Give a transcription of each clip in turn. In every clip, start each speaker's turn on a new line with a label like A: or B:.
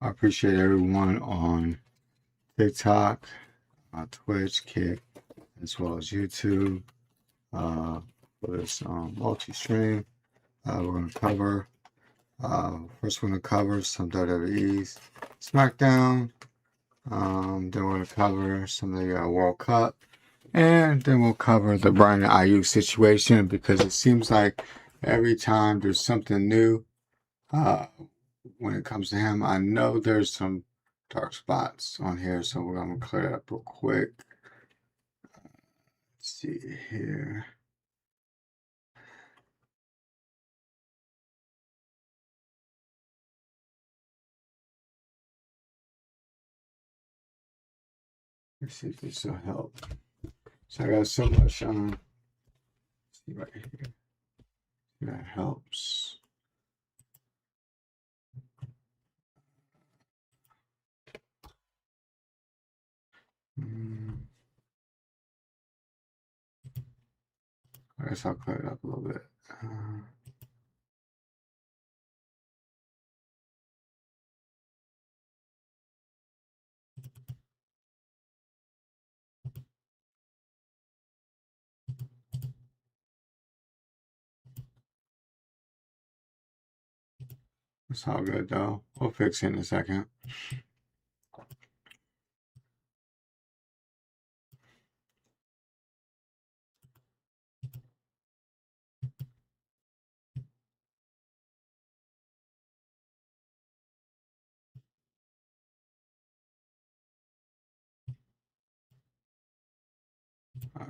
A: I appreciate everyone on TikTok, Twitch, Kick, as well as YouTube for this multi-stream. We're going to cover, first we're going to cover some WWE's SmackDown. Then we're going to cover some of the World Cup. And then we'll cover the Brian Aiyuk situation, because it seems like every time there's something new when it comes to him. I know there's some dark spots on here, so we're going to clear it up real quick. Let's see here. Let's see if this will help. So I got so much let's see right here. That helps. I guess I'll clear it up a little bit. It's all good though. We'll fix it in a second.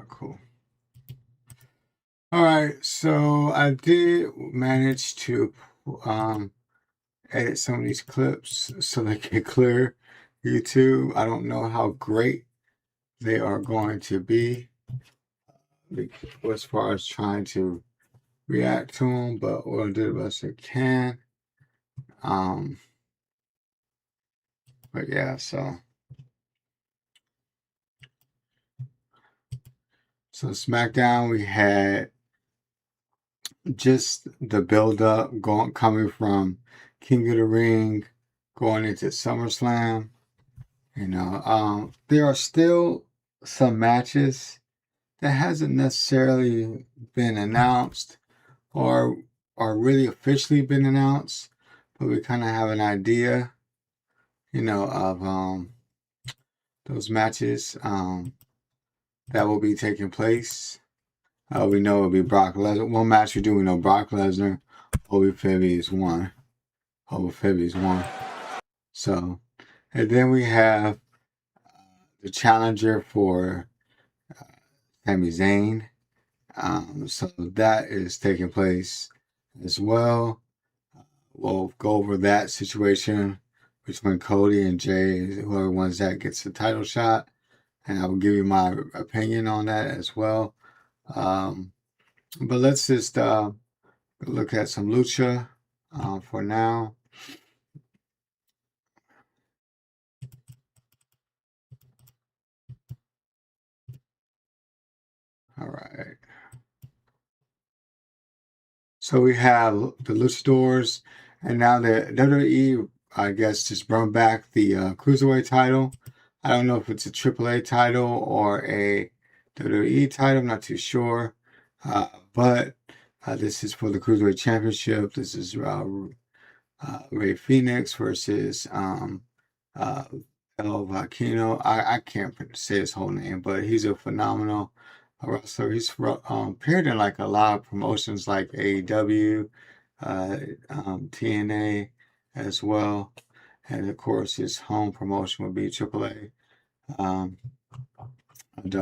A: Cool. All right, so I did manage to edit some of these clips so they can clear YouTube. I don't know how great they are going to be as far as trying to react to them, but we'll do the best we can. But yeah, so SmackDown, we had just the build up coming from King of the Ring going into SummerSlam. You know, there are still some matches that hasn't necessarily been announced or really officially been announced, but we kind of have an idea, you know, of those matches that will be taking place. We know it'll be Brock Lesnar. One match we do, we know Brock Lesnar, Obi Fibby is one. So, and then we have the challenger for Sami Zayn. So that is taking place as well. We'll go over that situation between Cody and Jay, whoever wins that gets the title shot, and I will give you my opinion on that as well. But let's just look at some lucha for now. All right. So we have the luchadors, and now the WWE, I guess, just brought back the Cruiserweight title. I don't know if it's a AAA title or a WWE title. I'm not too sure. But this is for the Cruiserweight Championship. This is Rey Fenix versus El Vaquino. I can't say his whole name, but he's a phenomenal wrestler. He's appeared in like a lot of promotions like AEW, TNA as well. And of course, his home promotion would be AAA.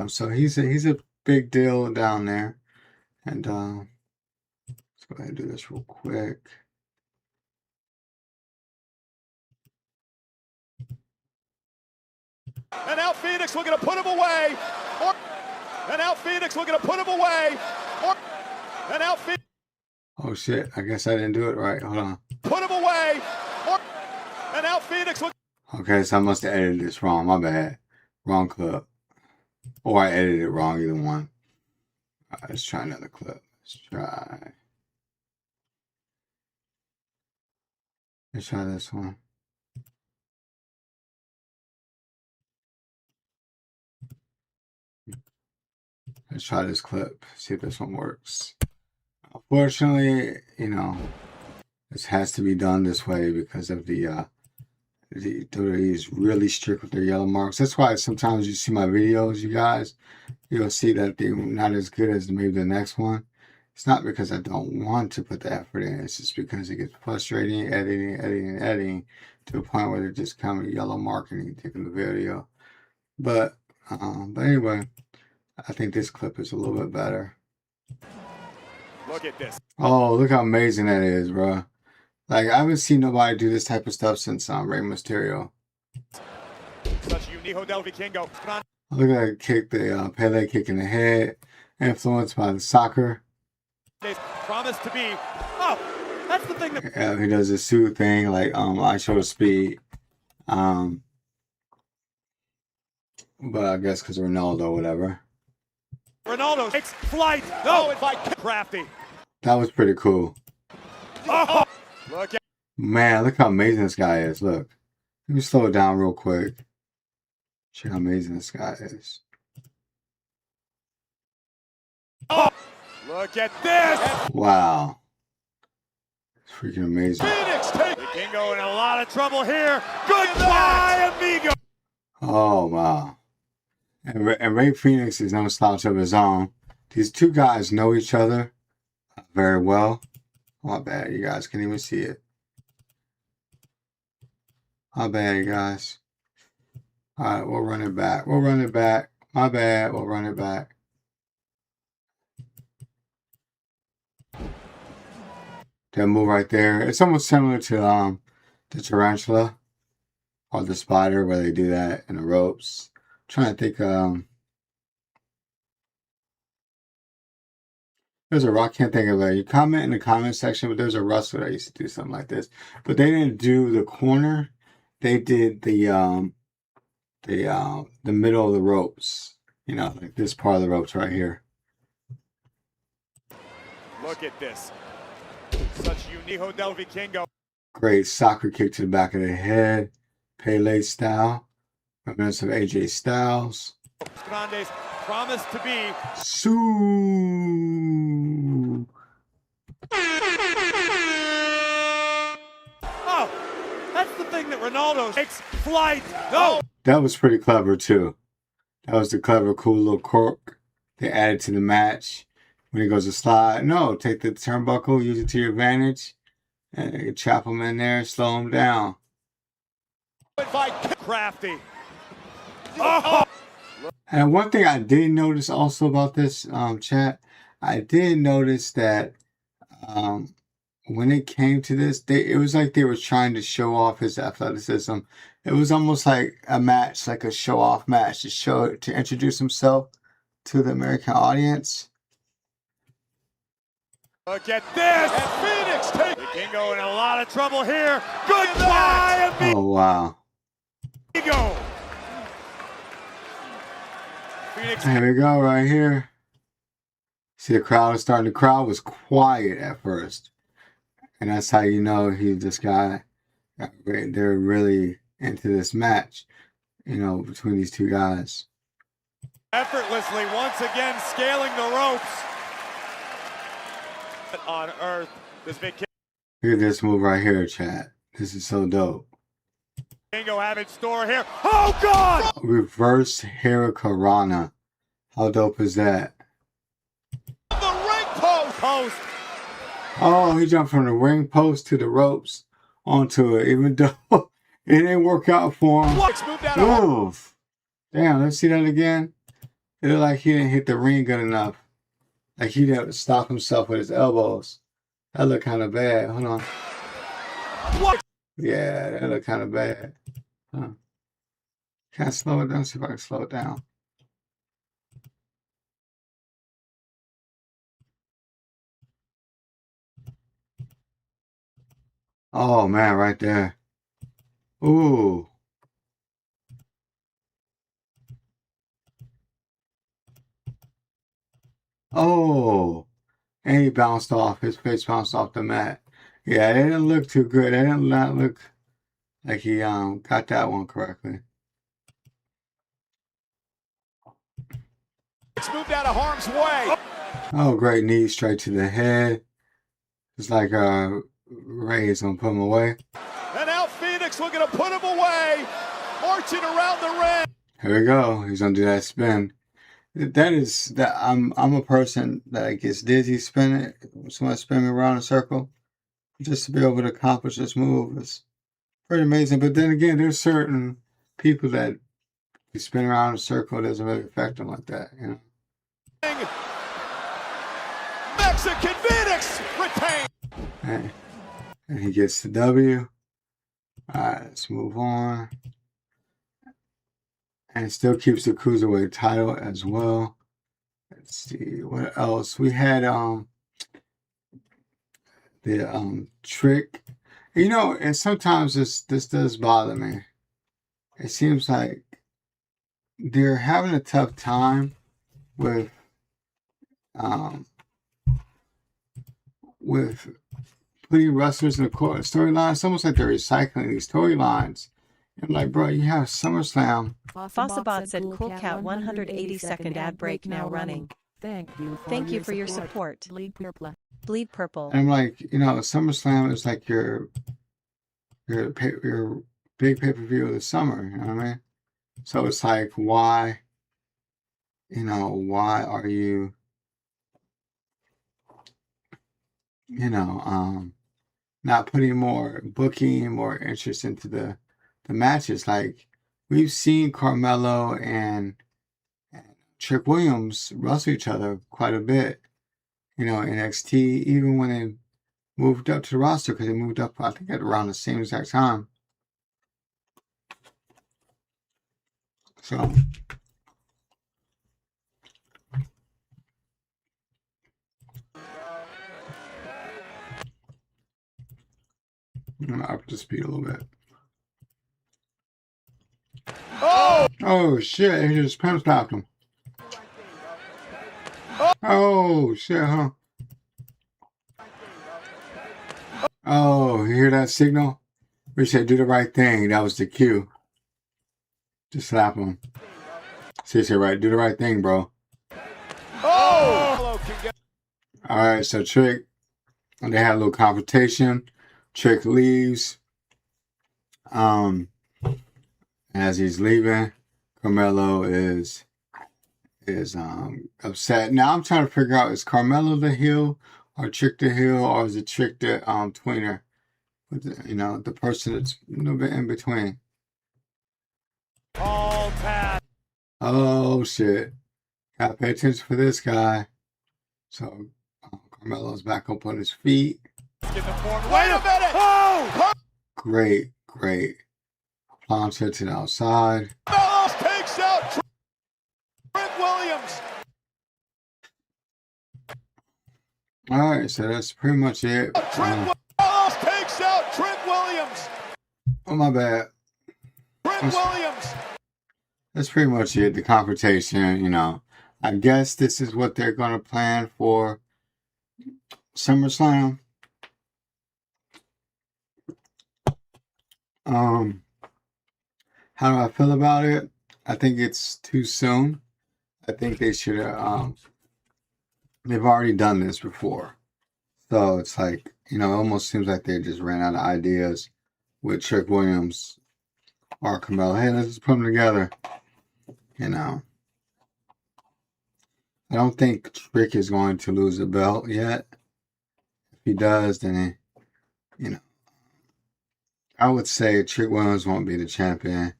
A: So he's a big deal down there. And let's go ahead and do this real quick.
B: And now Phoenix looking to put him away. And now Phoenix looking to put him away. And now Phoenix.
A: Oh shit! I guess I didn't do it right. Hold on.
B: Put him away. And now Phoenix.
A: Okay, so I must have edited this wrong. My bad. Wrong clip. Or I edited it wrong. Either one. All right, let's try another clip. Let's try this one. Let's try this clip, see if this one works. Unfortunately, you know, this has to be done this way because of the WWE is really strict with their yellow marks. That's why sometimes you see my videos, you guys, you'll see that they're not as good as maybe the next one. It's not because I don't want to put the effort in. It's just because it gets frustrating, editing to a point where they're just kind of yellow marking taking the video. But anyway, I think this clip is a little bit better.
B: Look at this.
A: Oh, look how amazing that is, bro. Like, I haven't seen nobody do this type of stuff since Rey Mysterio.
B: Such Unijo del Vikingo.
A: Look at that kick, the Pele kick in the head, influenced by the soccer.
B: Promise to be. Oh, that's the thing that.
A: Yeah, he does the suit thing, like I show speed. But I guess because Ronaldo or whatever.
B: Ronaldo takes flight. No, it's like crafty.
A: That was pretty cool.
B: Oh, look at.
A: Man, look how amazing this guy is. Look. Let me slow it down real quick. See how amazing this guy is.
B: Oh, look at this.
A: Wow. It's freaking amazing.
B: Phoenix take. Vikingo in a lot of trouble here. Goodbye, amigo.
A: Oh, wow. And Ray Phoenix is no slouch of his own. These two guys know each other very well. My bad, you guys can't even see it. My bad, you guys. Alright, we'll run it back. We'll run it back. My bad, we'll run it back. That move right there. It's almost similar to the tarantula or the spider where they do that in the ropes. I'm trying to think there's a rock, can't think of it. You comment in the comment section, but there's a wrestler that used to do something like this. But they didn't do the corner. They did the middle of the ropes. You know, like this part of the ropes right here.
B: Look at this. Such Unijo del Vikingo.
A: Great soccer kick to the back of the head. Pele style. Remnants of AJ Styles.
B: Grande's promise to be.
A: Sue.
B: Oh, that's the thing that Ronaldo takes flight. No.
A: That was pretty clever too. That was the clever, cool little quirk they added to the match. When he goes to slide, no, take the turnbuckle, use it to your advantage, and chop him in there, slow him down.
B: Crafty. Oh.
A: And one thing I did notice also about this chat, I did notice that when it came to this, it was like they were trying to show off his athleticism. It was almost like a match, like a show-off match to introduce himself to the American audience.
B: Look at this. And Phoenix take. Vikingo in a lot of trouble here. Goodbye, amigo.
A: Oh wow.
B: Phoenix.
A: Here we go, right here. See, the crowd is starting. The crowd was quiet at first, and that's how you know this guy. They're really into this match, you know, between these two guys.
B: Effortlessly, once again, scaling the ropes. On earth, this Vikingo.
A: Look at this move right here, chat. This is so dope.
B: Have in store here. Oh God!
A: Reverse Hurricanrana. How dope is that?
B: The ring post.
A: Oh, he jumped from the ring post to the ropes onto it, even though it didn't work out for him. Oof. Damn, let's see that again. It looked like he didn't hit the ring good enough. Like he didn't stop himself with his elbows. That looked kind of bad. Hold on.
B: What?
A: Yeah, that looked kind of bad. Huh. Can I slow it down? See if I can slow it down. Oh man, right there. Ooh. Oh. And he bounced off. His face bounced off the mat. Yeah, it didn't look too good. It didn't not look like he got that one correctly.
B: moved out of harm's way.
A: Oh, great knee straight to the head. It's like Ray's gonna put him away.
B: And now Phoenix looking to put him away, marching around the ring.
A: Here we go. He's gonna do that spin. That I'm a person that gets dizzy spinning. Someone spin me around in a circle. Just to be able to accomplish this move is pretty amazing. But then again, there's certain people that you spin around in a circle, it doesn't really affect them like that, you know.
B: Mexican Phoenix retained.
A: And he gets the W. Alright, let's move on. And it still keeps the Cruiserweight title as well. Let's see what else. We had the trick. You know, and sometimes this does bother me. It seems like they're having a tough time with putting wrestlers in the storyline. It's almost like they're recycling these storylines. I'm like, bro, you have SummerSlam.
C: Fossabot said, "Cool Cat 182nd ad break now running. Thank you for your support. Bleed purple."
A: And I'm like, you know, SummerSlam is like your big pay-per-view of the summer. You know what I mean? So it's like, why are you, not putting more booking, more interest into the matches? Like, we've seen Carmelo and Trick Williams wrestle each other quite a bit, in NXT, even when they moved up to the roster, because they moved up, I think, at around the same exact time. So, I'm going to up the speed a little bit. Oh, shit, he just pimp stopped him. Oh, shit, huh? Oh, you hear that signal? We said do the right thing. That was the cue. Just slap him. Seriously, right? Do the right thing, bro.
B: Oh!
A: Alright, so Trick, they had a little confrontation. Trick leaves. As he's leaving, Carmelo is upset. Now I'm trying to figure out, is Carmelo the heel or Trick the heel, or is it Trick the tweener? The person that's a little bit in between. Oh shit. Gotta pay attention for this guy. So Carmelo's back up on his feet.
B: Wait a minute! Oh!
A: Great. Plancha to the outside.
B: Carmelo takes out Trent Williams.
A: Alright, so that's pretty much it.
B: Carmelo takes out Trent Williams.
A: Oh, my bad.
B: Trent Williams.
A: That's pretty much it. The confrontation, I guess this is what they're going to plan for SummerSlam. How do I feel about it? I think it's too soon. I think they should have, they've already done this before. So it's like, it almost seems like they just ran out of ideas with Trick Williams or Carmelo. Hey, let's just put them together. I don't think Trick is going to lose the belt yet. If he does, then I would say Trick Williams won't be the champion.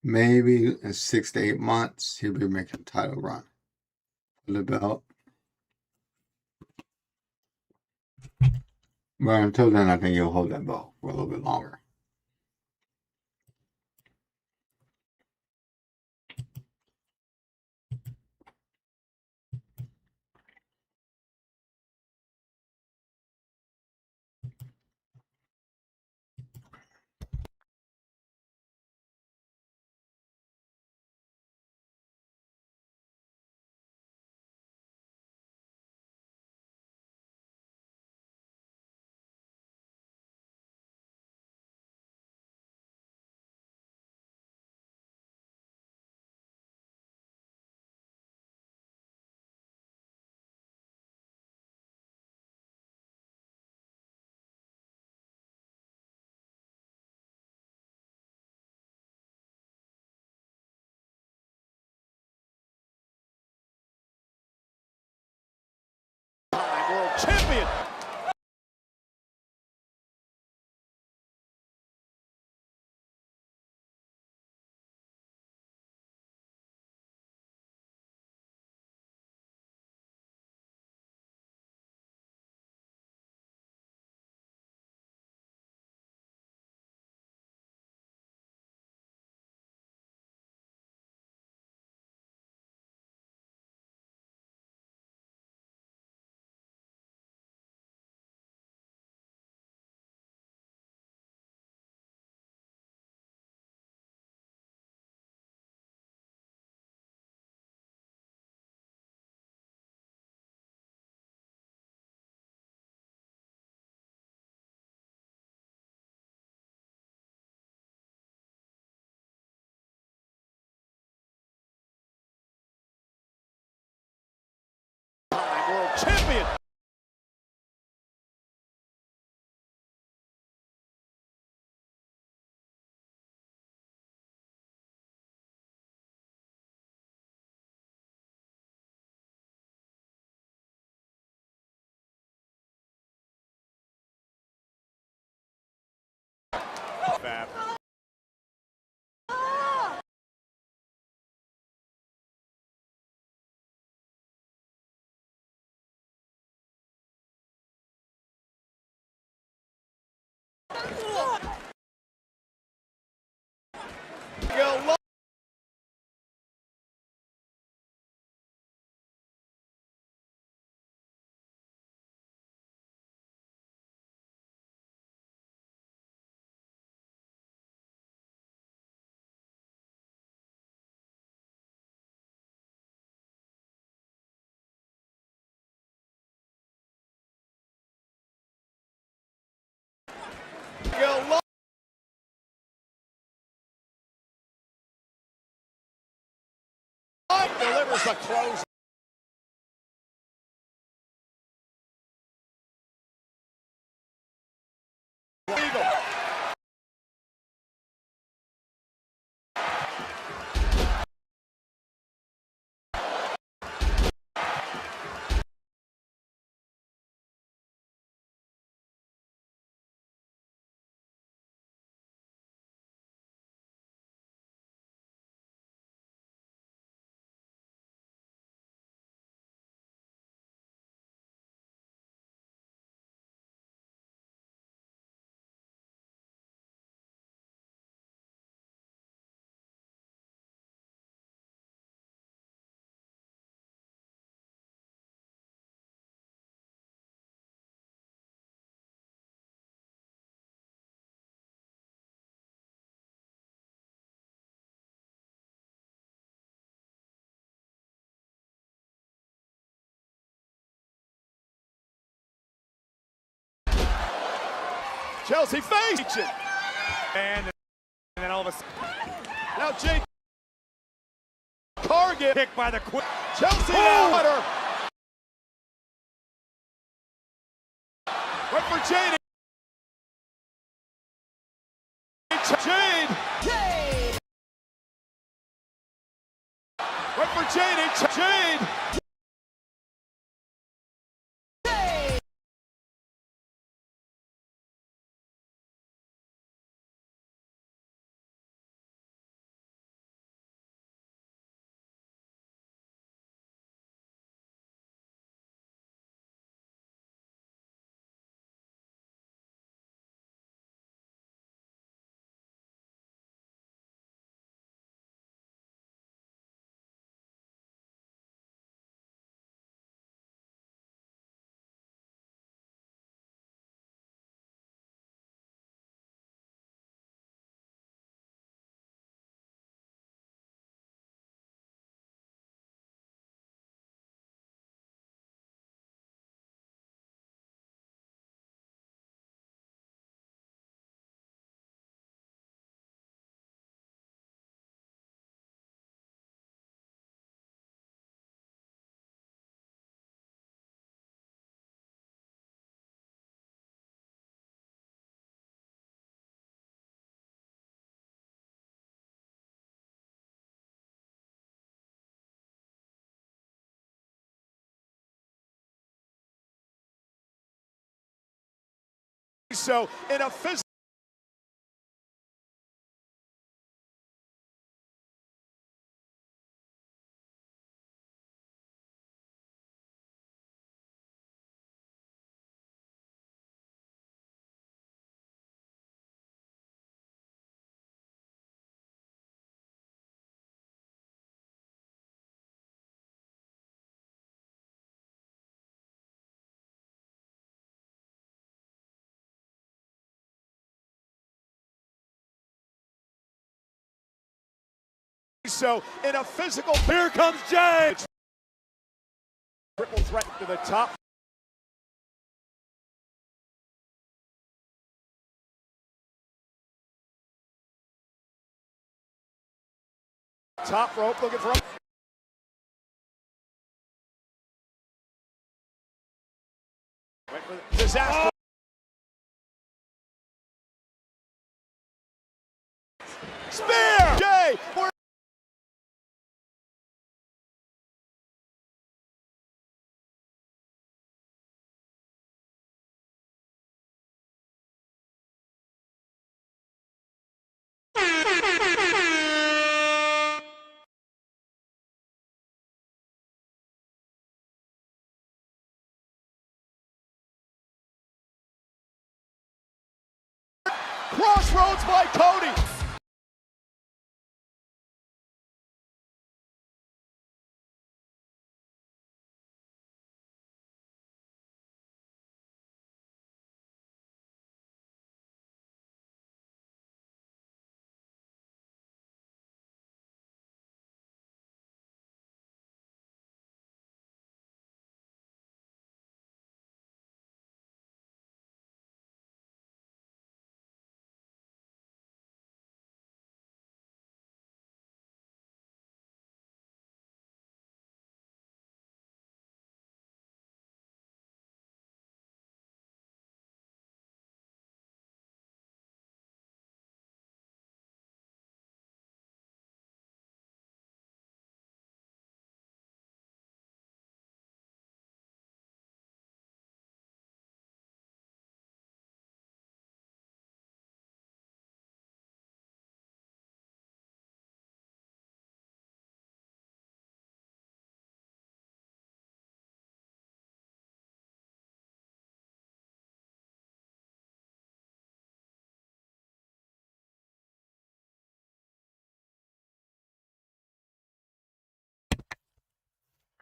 A: Maybe in 6 to 8 months, he'll be making a title run for the belt. But until then, I think he'll hold that belt for a little bit longer.
B: champion. Fab. Delivers the close. Eagle. Chelsea face it. And then all of a sudden. Now Jake Cargill kicked by the quick. Chelsea now. Right for Jade. Jade. Right for Jade. Jade. So in a physical. So in a physical, here comes Jade. Triple threat to the top. Top rope looking for a Spear! Jay! Crossroads by Cody.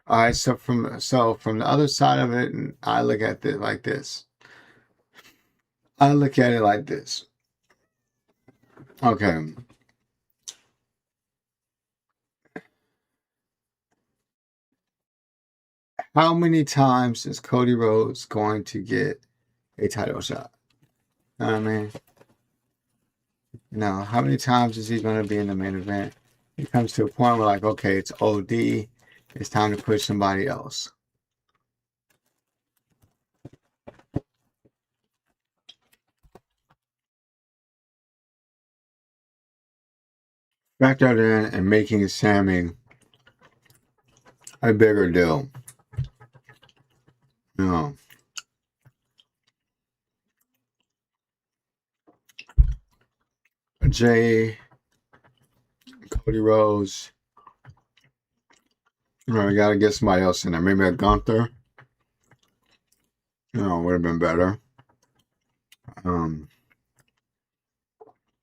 A: All right, so from the other side of it, I look at it like this. I look at it like this. Okay. How many times is Cody Rhodes going to get a title shot? You know what I mean? How many times is he going to be in the main event? It comes to a point where, like, okay, it's OD. It's time to push somebody else. Factor in and making Sammy a bigger deal. Jay, Cody Rhodes. We got to get somebody else in there. Maybe a Gunther. Would have been better.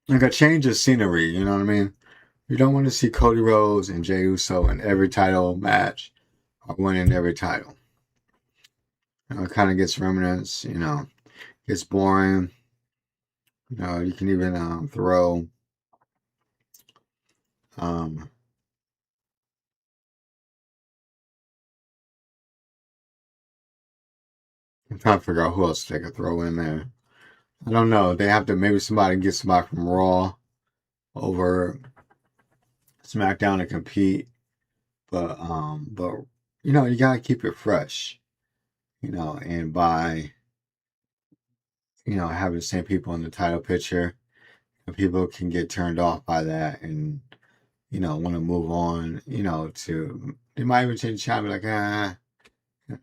A: Like a change of scenery, you know what I mean? You don't want to see Cody Rhodes and Jey Uso in every title match or winning every title. It kind of gets remnants, gets boring. You can even throw I'm trying to figure out who else they could throw in there. I don't know. They have to maybe get somebody from Raw over SmackDown to compete. But you gotta keep it fresh. And by having the same people in the title picture, people can get turned off by that and want to move on. They might even change the channel, like I'm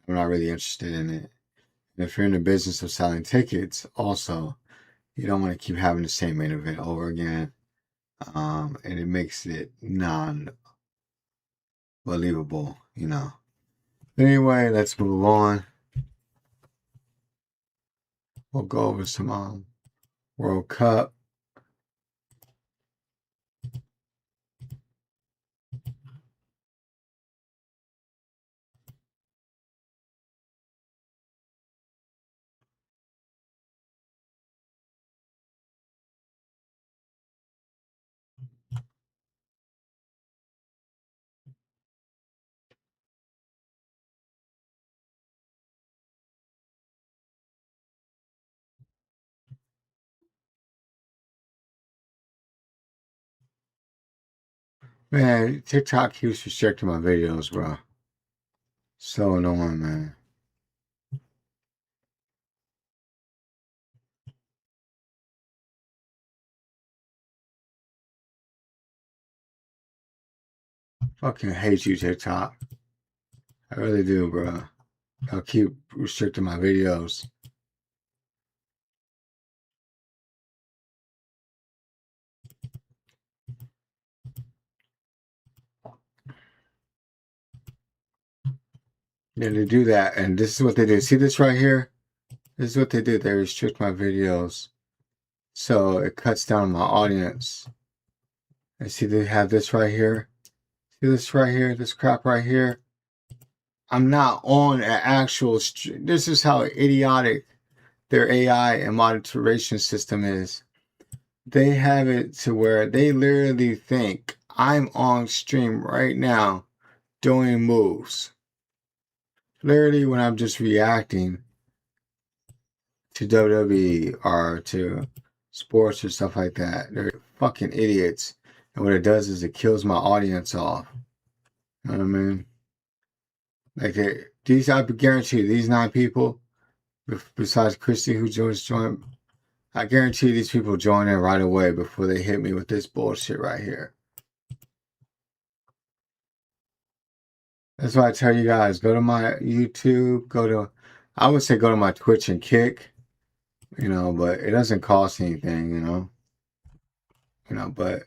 A: not really interested in it. And if you're in the business of selling tickets, also you don't want to keep having the same main event over again, and it makes it non-believable. Anyway, let's move on. We'll go over some World Cup. Man, TikTok keeps restricting my videos, bro. So annoying, man. Fucking hate you, TikTok. I really do, bro. Y'all keep restricting my videos. Yeah, they do that, and this is what they do. See this right here? This is what they do. They restrict my videos, so it cuts down my audience. And see, they have this right here. See this right here? This crap right here? I'm not on an actual stream. This is how idiotic their AI and monitoration system is. They have it to where they literally think I'm on stream right now doing moves. Literally when I'm just reacting to WWE or to sports or stuff like that. They're fucking idiots. And what it does is it kills my audience off. You know what I mean? Like these, I guarantee you, these 9 people, besides Christy who joined, I guarantee these people join in right away before they hit me with this bullshit right here. That's why I tell you guys, go to my YouTube, I would say go to my Twitch and Kick, you know, but it doesn't cost anything, you know, but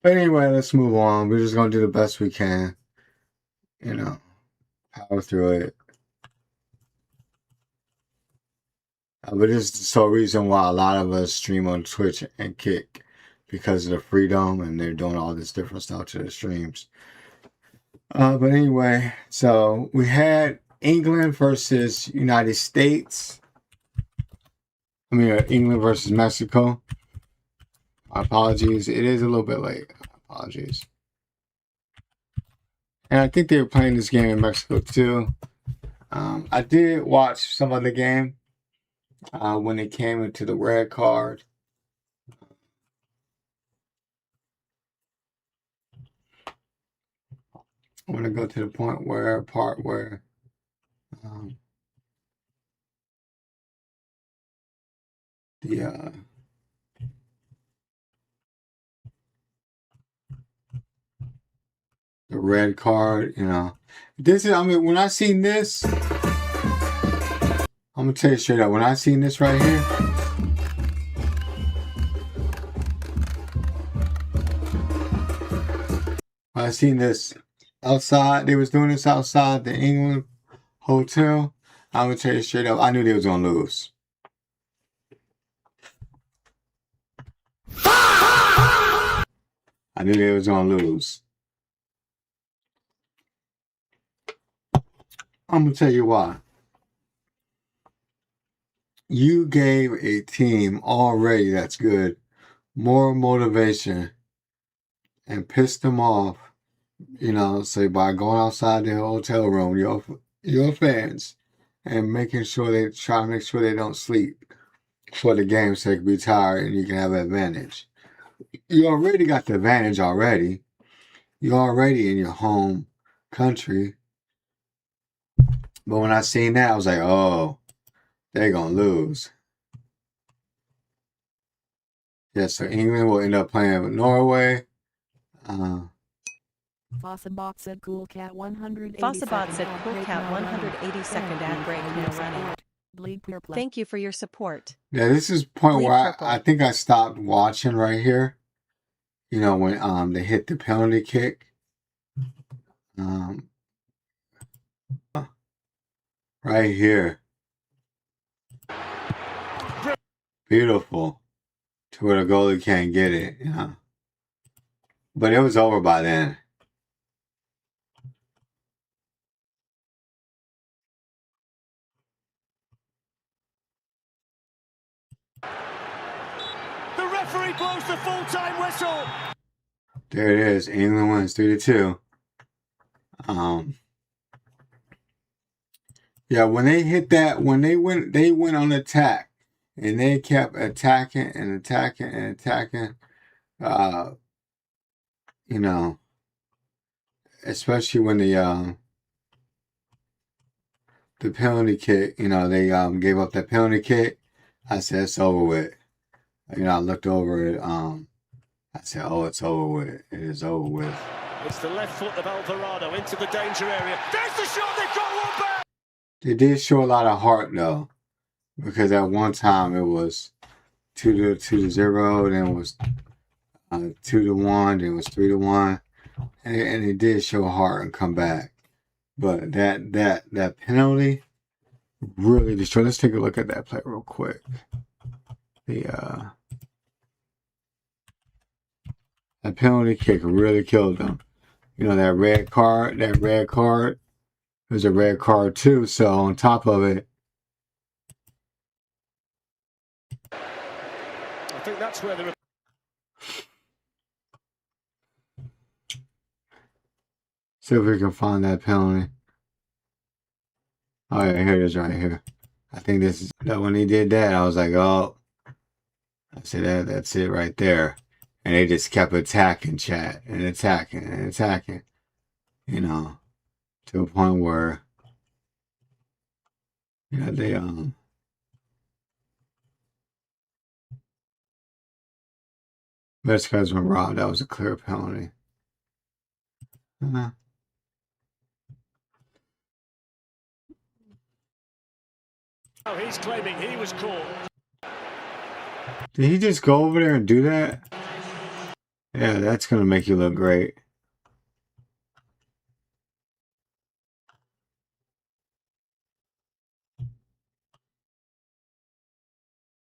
A: anyway, let's move on. We're just going to do the best we can, you know, power through it. But this is the sole reason why a lot of us stream on Twitch and Kick, because of the freedom, and they're doing all this different stuff to the streams. But anyway, so we had England versus United States. I mean, England versus Mexico. My apologies. It is a little bit late. Apologies. And I think they were playing this game in Mexico too. I did watch some of the game when it came into the red card. I want to go to the part where the red card, you know. This is, I mean, when I seen this, I'm gonna tell you straight up, when I seen this right here, I seen this outside, they was doing this outside the England hotel, I'm gonna tell you straight up, I knew they was gonna lose. I knew they was gonna lose. I'm gonna tell you why. You gave a team already that's good more motivation and pissed them off, you know, say by going outside the hotel room, your fans, and making sure they try to make sure they don't sleep for the game so they can be tired and you can have an advantage. You already got the advantage already. You're already in your home country. But when I seen that, I was like, oh, they're going to lose. Yeah, so England will end up playing with Norway.
D: Fossabot said Cool Cat 180
C: Fossabot said Cool Cat 182nd ad break now running. Thank you for your support.
A: Yeah, this is the point
C: Bleed
A: where
C: purple.
A: I think I stopped watching right here. You know, when they hit the penalty kick. Right here. Beautiful. To where the goalie can't get it, you know. But it was over by then.
B: The referee blows the full-time whistle.
A: There it is. England wins 3-2. Yeah, when they hit that, when they went on attack, and they kept attacking and attacking and attacking. You know, especially when the penalty kick, you know, they gave up that penalty kick. I said it's over with. You know, I looked over it. I said, oh, it's over with. It is over with.
E: It's the left foot of Alvarado into the danger area. There's the shot. They've got one back.
A: They did show a lot of heart though, because at one time it was 2-0, then it was 2-1, then it was 3-1, and it did show heart and come back. But that penalty really destroyed. Let's take a look at that play real quick. That penalty kick really killed them. You know, that red card, there's a red card too. So on top of it,
E: I think that's where the
A: see if we can find that penalty. Oh yeah, here it is right here. I think this is that when he did that, I was like, oh, I said that's it right there. And they just kept attacking chat and attacking and attacking, you know, to a point where, yeah, they Mexicans were robbed. That was a clear penalty.
E: Oh, he's claiming he was caught.
A: Did he just go over there and do that? Yeah, that's gonna make you look great.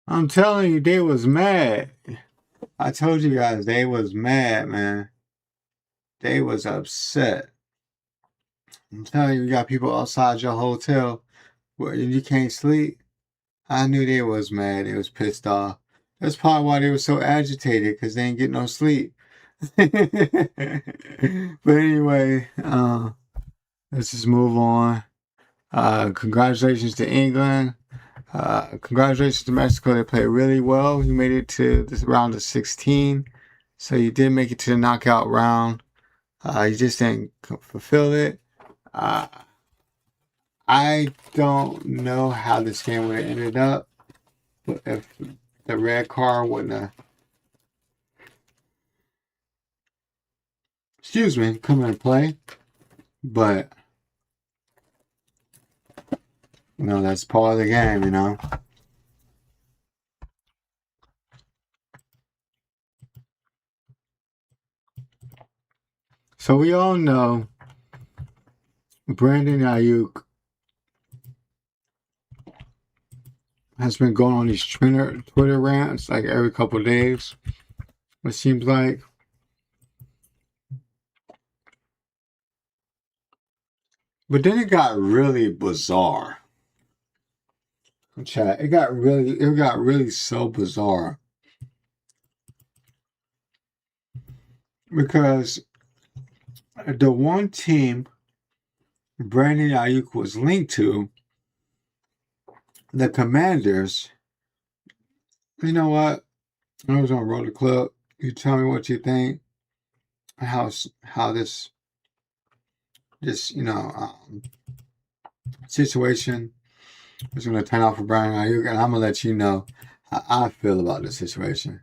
A: I'm telling you, they was mad. I told you guys, they was mad, man. They was upset. I'm telling you, you got people outside your hotel where you can't sleep. I knew they was mad. They was pissed off. That's probably why they were so agitated, because they ain't get no sleep. But anyway, let's just move on. Congratulations to England. Congratulations to Mexico. They played really well. You made it to this round of 16. So you did make it to the knockout round. You just didn't fulfill it. I don't know how this game would have ended up, but if the red card wouldn't have, come into play. But, you know, that's part of the game, you know. So we all know Brandon Aiyuk has been going on these Twitter rants like every couple of days, it seems like. But then it got really bizarre. Chat, it got really so bizarre. Because the one team Brandon Aiyuk was linked to, the Commanders, you know what? I was gonna roll the clip. You tell me what you think. How this you know situation is gonna turn out for Brandon Aiyuk, and I'm gonna let you know how I feel about this situation.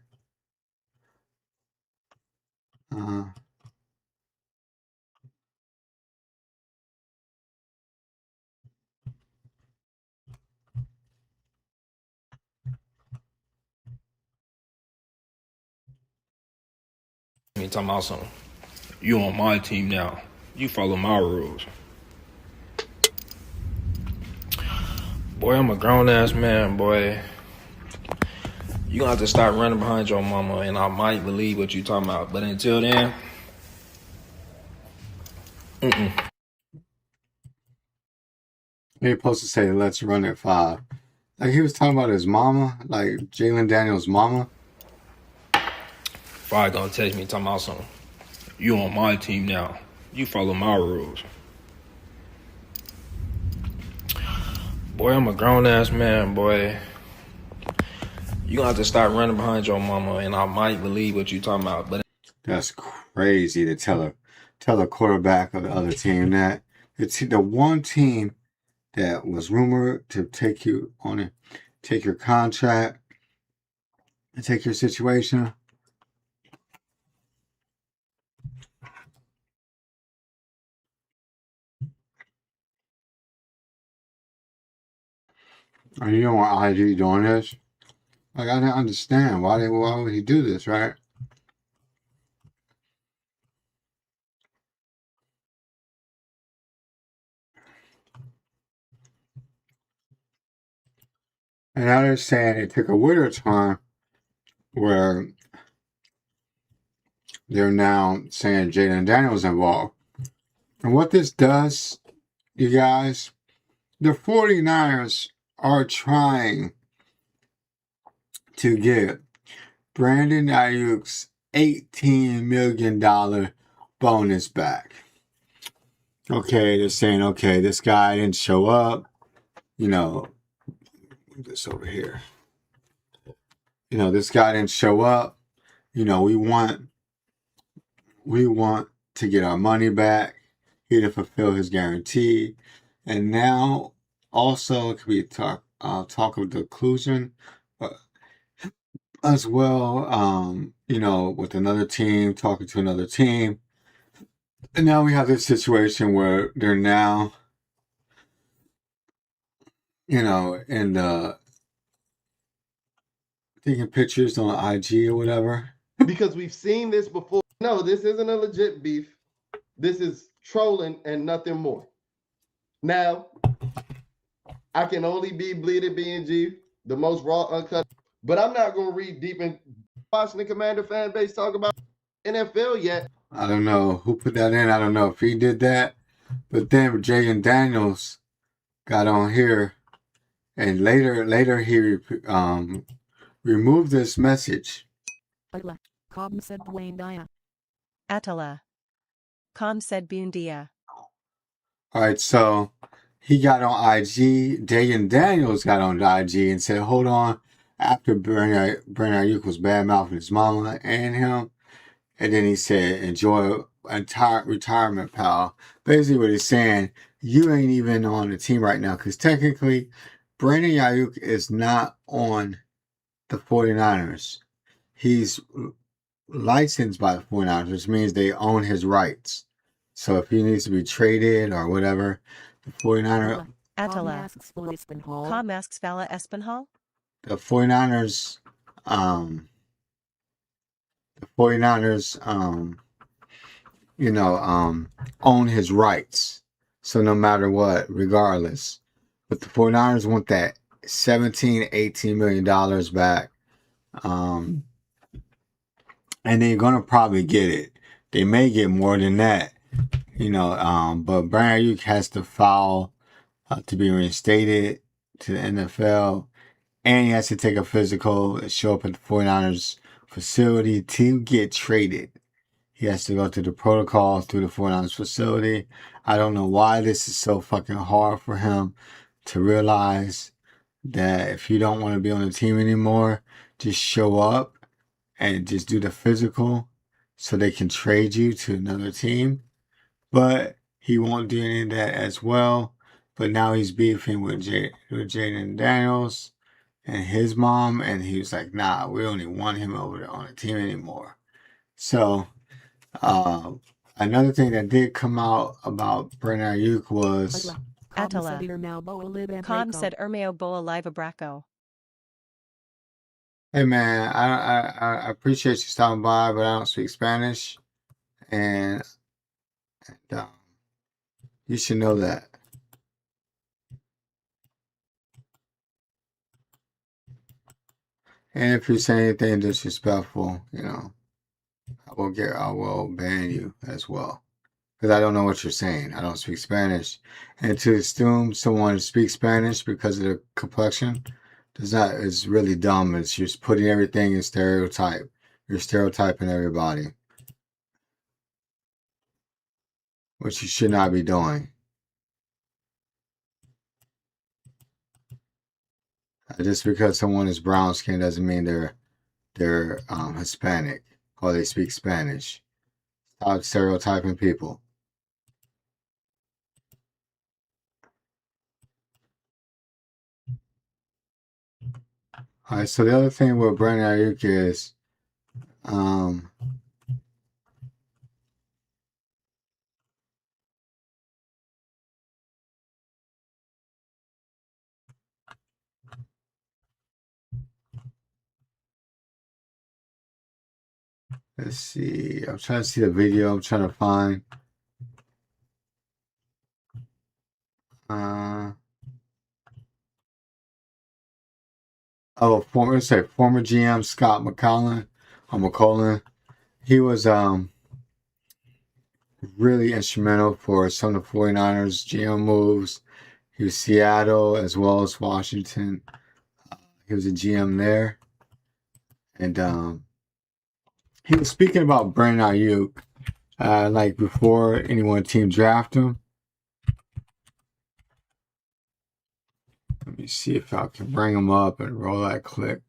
F: You talking about something? You on my team now. You follow my rules. Boy, I'm a grown ass man, boy. You gonna have to start running behind your mama, and I might believe what you talking about. But until then,
A: He was supposed to say, let's run at 5. Like he was talking about his mama, like Jalen Daniels' mama.
F: Fire gonna text me talking about something. You on my team now. You follow my rules. Boy, I'm a grown ass man, boy. You gonna have to start running behind your mama, and I might believe what you talking about. But
A: That's crazy to tell a quarterback of the other team that the one team that was rumored to take your contract and take your situation. And you know why IG doing this? Like, I didn't understand why would he do this, right? And now they're saying it took a winter time where they're now saying Jaden Daniels involved. And what this does, you guys, the 49ers are trying to get Brandon Aiyuk's $18 million bonus back. Okay, they're saying, okay, this guy didn't show up. You know, move this over here. You know, this guy didn't show up. You know, we want to get our money back. He didn't fulfill his guarantee. And now also it could be talk of the inclusion as well. You know, with another team, talking to another team. And now we have this situation where they're now, you know, in the taking pictures on IG or whatever.
G: Because we've seen this before. No, this isn't a legit beef. This is trolling and nothing more. Now, I can only be bleeded BNG, the most raw, uncut, but I'm not going to read deep in watching the Commander fan base talk about NFL yet.
A: I don't know who put that in. I don't know if he did that. But then Jaden Daniels got on here, and later he removed this message.
D: Com said Dwayne Dia.
C: Atala. Com said Bundia.
A: All right, so he got on IG. Jaden Daniels got on IG and said, "Hold on." After Brandon Aiyuk was bad mouthing his mama and him, and then he said, "Enjoy entire retirement, pal." Basically, what he's saying, you ain't even on the team right now because technically, Brandon Aiyuk is not on the 49ers. He's licensed by the 49ers, which means they own his rights. So if he needs to be traded or whatever, the 49ers,
C: Atala. Com asks Vala Espenhall.
A: the 49ers, own his rights. So no matter what, regardless. But the 49ers want that $17-18 million back. And they're going to probably get it. They may get more than that. But Brandon Aiyuk has to file to be reinstated to the NFL. And he has to take a physical and show up at the 49ers facility to get traded. He has to go through the protocol through the 49ers facility. I don't know why this is so fucking hard for him to realize that if you don't want to be on the team anymore, just show up and just do the physical so they can trade you to another team. But he won't do any of that as well. But now he's beefing with Jaden Daniels and his mom, and he was like, nah, we don't even want him over there on the team anymore. So another thing that did come out about Brandon Aiyuk was
C: Atala. Com said Ermeo Boa Liva Braco.
A: hey man, I appreciate you stopping by, but I don't speak Spanish, and you should know that. And if you say anything disrespectful, I will ban you as well. Because I don't know what you're saying. I don't speak Spanish. And to assume someone speaks Spanish because of their complexion is really dumb. It's just putting everything in stereotype. You're stereotyping everybody. Which you should not be doing. Just because someone is brown skin doesn't mean they're Hispanic or they speak Spanish. Stop stereotyping people. All right, so the other thing with Brandon Aiyuk is, Let's see. I'm trying to see the video. I'm trying to find. Former GM Scott McCollin. He was really instrumental for some of the 49ers GM moves. He was Seattle as well as Washington. He was a GM there, and he was speaking about Brandon Aiyuk, like before anyone team draft him. Let me see if I can bring him up and roll that clip.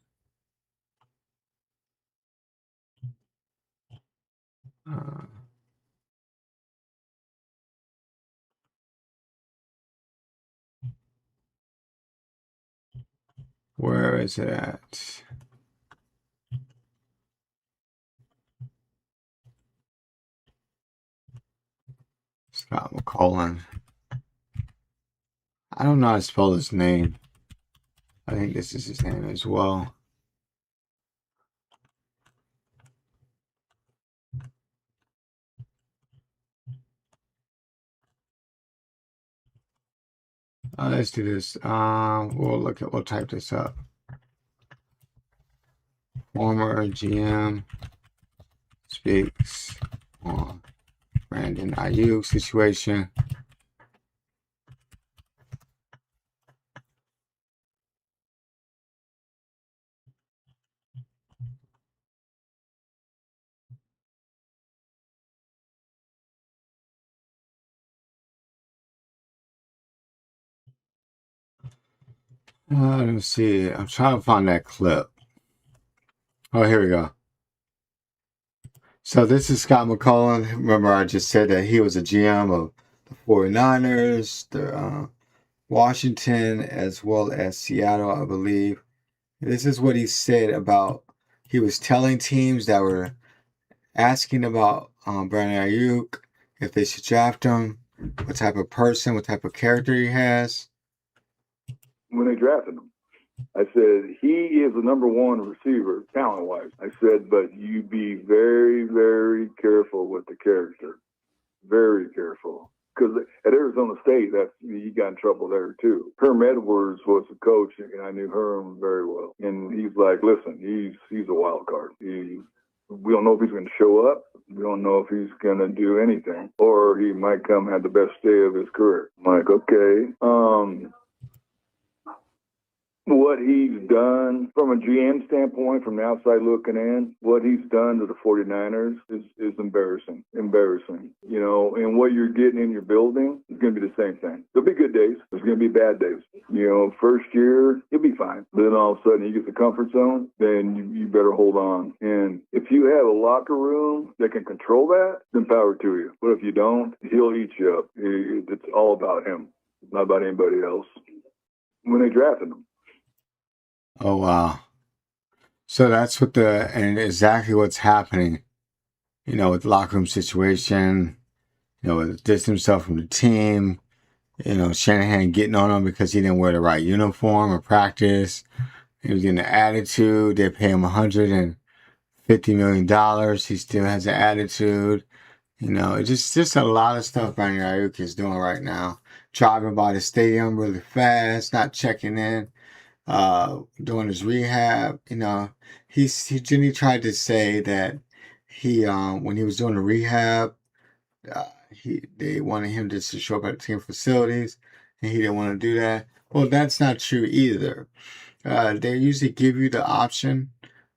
A: Where is it at? Scott McCollin. I don't know how to spell his name. I think this is his name as well. Let's do this. We'll type this up. Former GM speaks on Brandon Aiyuk situation. Let's see. I'm trying to find that clip. Oh, here we go. So this is Scott McCollin. Remember, I just said that he was a GM of the 49ers, the Washington, as well as Seattle, I believe. This is what he said about, he was telling teams that were asking about Brandon Aiyuk, if they should draft him, what type of person, what type of character he has.
H: When they drafted him, I said, he is the number one receiver, talent-wise. I said, but you be very, very careful with the character. Very careful. Because at Arizona State, he got in trouble there, too. Herm Edwards was the coach, and I knew Herm very well. And he's like, listen, he's a wild card. We don't know if he's going to show up. We don't know if he's going to do anything. Or he might come have the best day of his career. I'm like, okay. What he's done from a GM standpoint, from the outside looking in, what he's done to the 49ers is embarrassing. Embarrassing. You know, and what you're getting in your building is going to be the same thing. There'll be good days. There's going to be bad days. You know, first year, you'll be fine. Then all of a sudden you get the comfort zone, then you better hold on. And if you have a locker room that can control that, then power to you. But if you don't, he'll eat you up. It's all about him, not about anybody else. When they drafted him.
A: Oh, wow. So that's and exactly what's happening, you know, with the locker room situation, you know, distance himself from the team, you know, Shanahan getting on him because he didn't wear the right uniform or practice. He was getting an attitude. They pay him $150 million. He still has an attitude. You know, it's just a lot of stuff Brandon Aiyuk is doing right now. Driving by the stadium really fast, not checking in. Doing his rehab, you know, he tried to say that when he was doing the rehab, they wanted him just to show up at team facilities, and he didn't want to do that. Well, that's not true either. They usually give you the option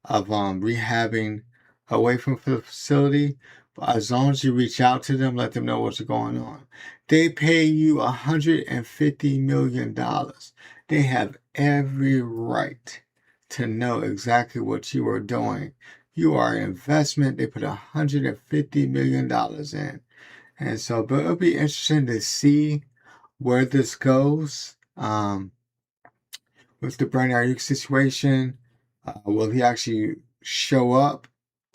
A: of rehabbing away from the facility, but as long as you reach out to them, let them know what's going on. They pay you $150 million. They have every right to know exactly what you are doing. You are an investment. They put $150 million in. And so, but it'll be interesting to see where this goes with the Brandon Aiyuk situation. Will he actually show up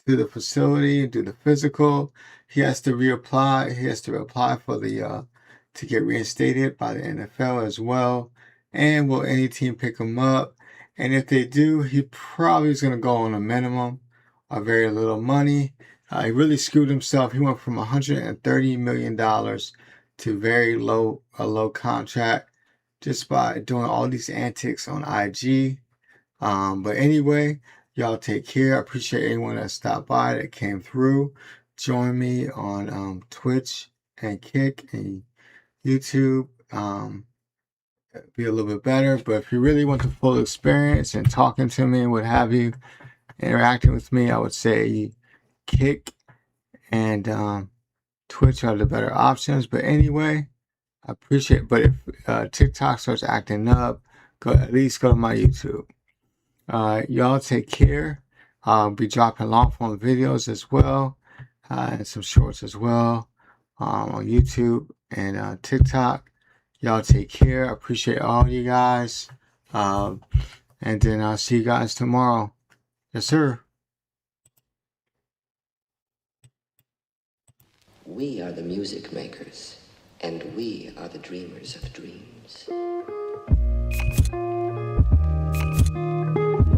A: to the facility and do the physical? He has to reapply. He has to apply for to get reinstated by the NFL as well. And will any team pick him up? And if they do, he probably is going to go on a minimum very little money. He really screwed himself. He went from $130 million to very low, a low contract just by doing all these antics on IG. But anyway, y'all take care. I appreciate anyone that stopped by, that came through. Join me on Twitch and Kick and YouTube. Be a little bit better. But if you really want the full experience and talking to me and what have you, interacting with me, I would say Kick and Twitch are the better options. But anyway, I appreciate it. But if TikTok starts acting up, at least go to my YouTube. Y'all take care. I'll be dropping long form videos as well, and some shorts as well on YouTube and TikTok. Y'all take care. I appreciate all you guys. And then I'll see you guys tomorrow. Yes, sir.
I: We are the music makers, and we are the dreamers of dreams.